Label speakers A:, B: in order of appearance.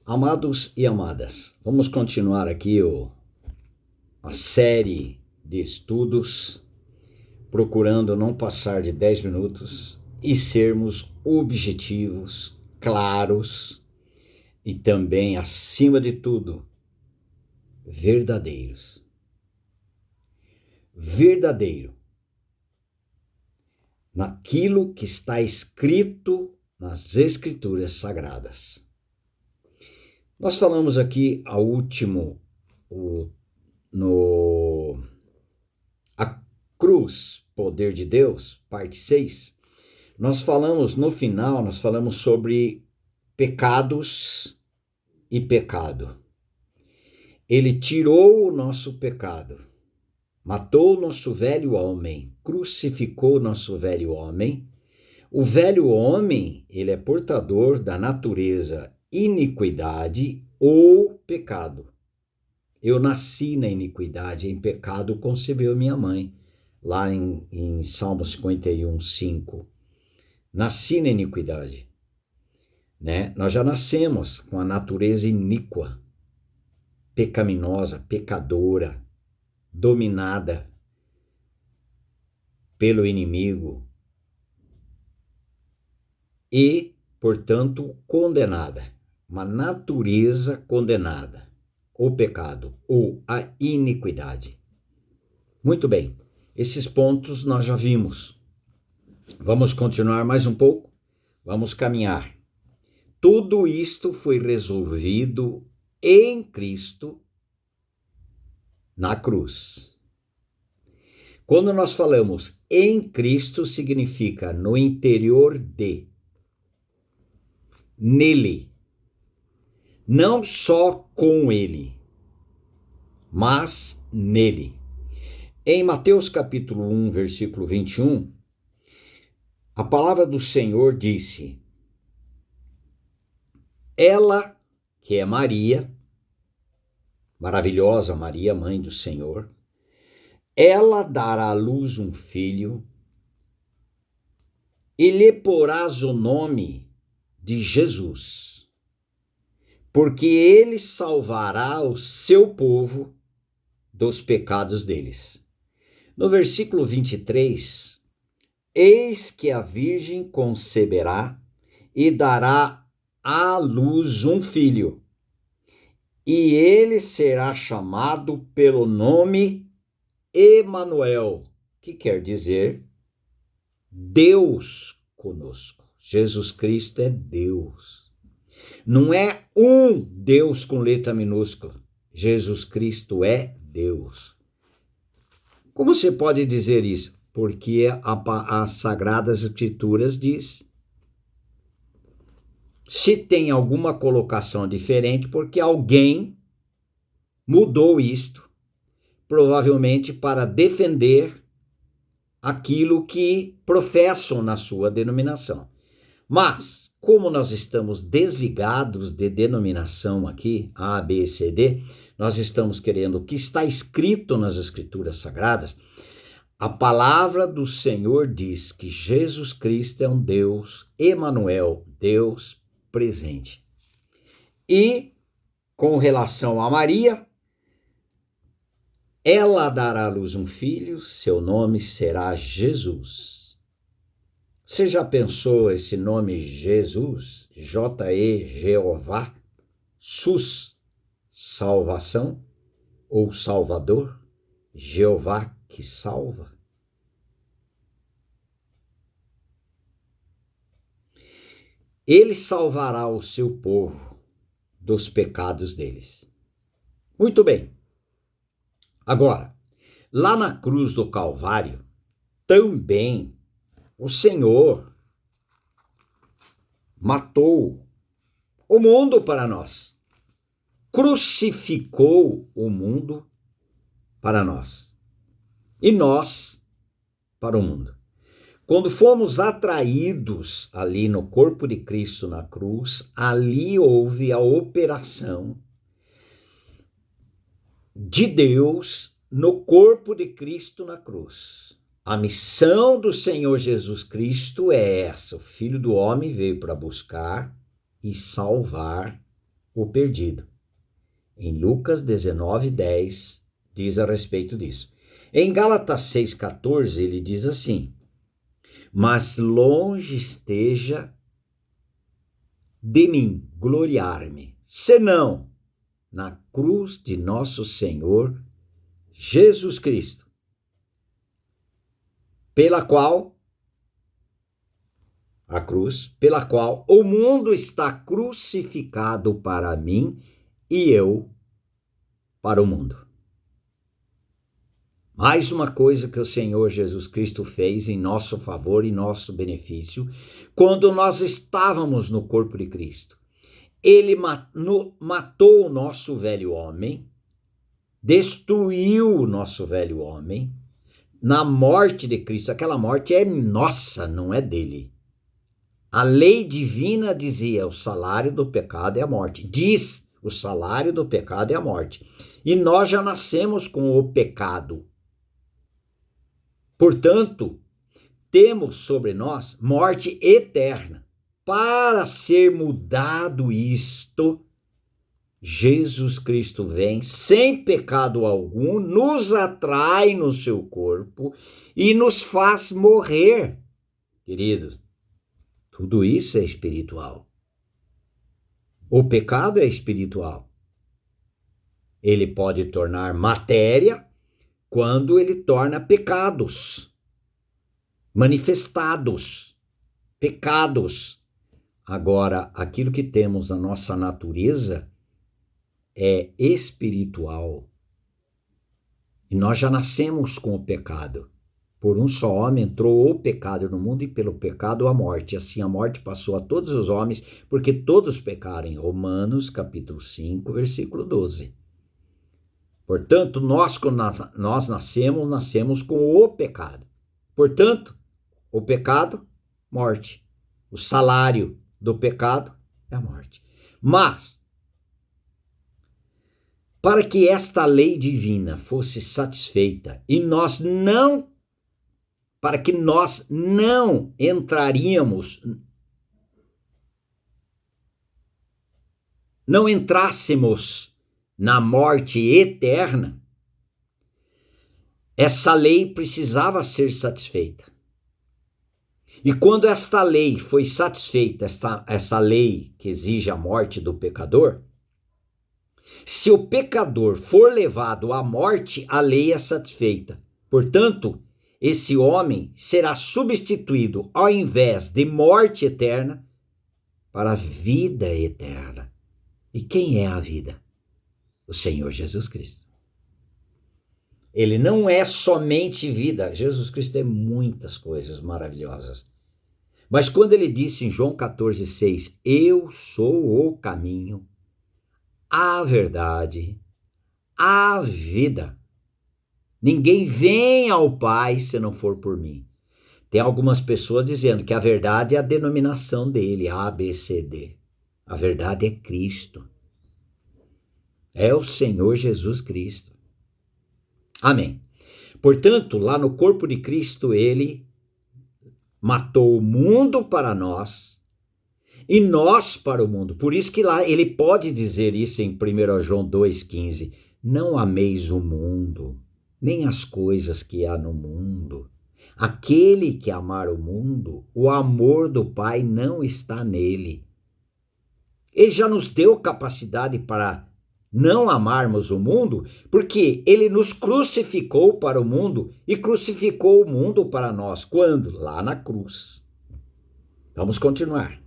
A: Amados e amadas, vamos continuar aqui a série de estudos, procurando não passar de 10 minutos e sermos objetivos, claros e também, acima de tudo, verdadeiros. Verdadeiro naquilo que está escrito nas Escrituras Sagradas. Nós falamos aqui A Cruz, Poder de Deus, parte 6. No final, nós falamos sobre pecados e pecado. Ele tirou o nosso pecado, matou o nosso velho homem, crucificou o nosso velho homem. O velho homem, ele é portador da natureza iniquidade ou pecado. Eu nasci na iniquidade, em pecado concebeu minha mãe, lá em Salmo 51, 5. Nasci na iniquidade, né? Nós já nascemos com a natureza iníqua, pecaminosa, pecadora, dominada pelo inimigo e, portanto, condenada. Uma natureza condenada. O pecado ou a iniquidade. Muito bem, esses pontos nós já vimos. Vamos continuar mais um pouco? Vamos caminhar. Tudo isto foi resolvido em Cristo na cruz. Quando nós falamos em Cristo, significa no interior de, nele, não só com ele, mas nele. Em Mateus capítulo 1, versículo 21, a palavra do Senhor disse: ela, que é Maria, maravilhosa Maria, mãe do Senhor, ela dará à luz um filho e lhe porás o nome de Jesus, porque ele salvará o seu povo dos pecados deles. No versículo 23, eis que a virgem conceberá e dará à luz um filho, e ele será chamado pelo nome Emanuel, que quer dizer Deus conosco. Jesus Cristo é Deus. Não é um Deus com letra minúscula. Jesus Cristo é Deus. Como você pode dizer isso? Porque as Sagradas Escrituras diz. Se tem alguma colocação diferente, porque alguém mudou isto, provavelmente para defender aquilo que professam na sua denominação. Mas, como nós estamos desligados de denominação aqui, A, B, C, D, nós estamos querendo o que está escrito nas Escrituras Sagradas. A palavra do Senhor diz que Jesus Cristo é um Deus, Emanuel, Deus presente. E, com relação a Maria, ela dará à luz um filho, seu nome será Jesus. Você já pensou esse nome Jesus, J-E, Jeová, SUS, salvação, ou Salvador, Jeová que salva? Ele salvará o seu povo dos pecados deles. Muito bem. Agora, lá na cruz do Calvário, também o Senhor matou o mundo para nós. Crucificou o mundo para nós. E nós para o mundo. Quando fomos atraídos ali no corpo de Cristo na cruz, ali houve a operação de Deus no corpo de Cristo na cruz. A missão do Senhor Jesus Cristo é essa: o Filho do Homem veio para buscar e salvar o perdido. Em Lucas 19:10 diz a respeito disso. Em Gálatas 6,14 ele diz assim: mas longe esteja de mim gloriar-me, senão na cruz de nosso Senhor Jesus Cristo, pela qual o mundo está crucificado para mim e eu para o mundo. Mais uma coisa que o Senhor Jesus Cristo fez em nosso favor e nosso benefício, quando nós estávamos no corpo de Cristo. Ele matou o nosso velho homem, destruiu o nosso velho homem, na morte de Cristo. Aquela morte é nossa, não é dele. A lei divina dizia: o salário do pecado é a morte. Diz: o salário do pecado é a morte. E nós já nascemos com o pecado. Portanto, temos sobre nós morte eterna. Para ser mudado isto, Jesus Cristo vem sem pecado algum, nos atrai no seu corpo e nos faz morrer. Queridos, tudo isso é espiritual. O pecado é espiritual. Ele pode tornar matéria quando ele torna pecados, manifestados, pecados. Agora, aquilo que temos na nossa natureza é espiritual. E nós já nascemos com o pecado. Por um só homem entrou o pecado no mundo e pelo pecado a morte. Assim a morte passou a todos os homens, porque todos pecaram. Em Romanos capítulo 5, versículo 12. Portanto, nós quando nós nascemos com o pecado. Portanto, o pecado, morte. O salário do pecado é a morte. Mas, para que esta lei divina fosse satisfeita e para que nós não entrássemos na morte eterna, essa lei precisava ser satisfeita. E quando esta lei foi satisfeita, essa lei que exige a morte do pecador, se o pecador for levado à morte, a lei é satisfeita. Portanto, esse homem será substituído, ao invés de morte eterna, para a vida eterna. E quem é a vida? O Senhor Jesus Cristo. Ele não é somente vida. Jesus Cristo é muitas coisas maravilhosas. Mas quando ele disse em João 14,6, eu sou o caminho, a verdade, a vida. Ninguém vem ao Pai se não for por mim. Tem algumas pessoas dizendo que a verdade é a denominação dele, A, B, C, D. A verdade é Cristo. É o Senhor Jesus Cristo. Amém. Portanto, lá no corpo de Cristo, ele matou o mundo para nós e nós para o mundo. Por isso que lá ele pode dizer isso em 1 João 2,15. Não ameis o mundo, nem as coisas que há no mundo. Aquele que amar o mundo, o amor do Pai não está nele. Ele já nos deu capacidade para não amarmos o mundo, porque ele nos crucificou para o mundo e crucificou o mundo para nós. Quando? Lá na cruz. Vamos continuar.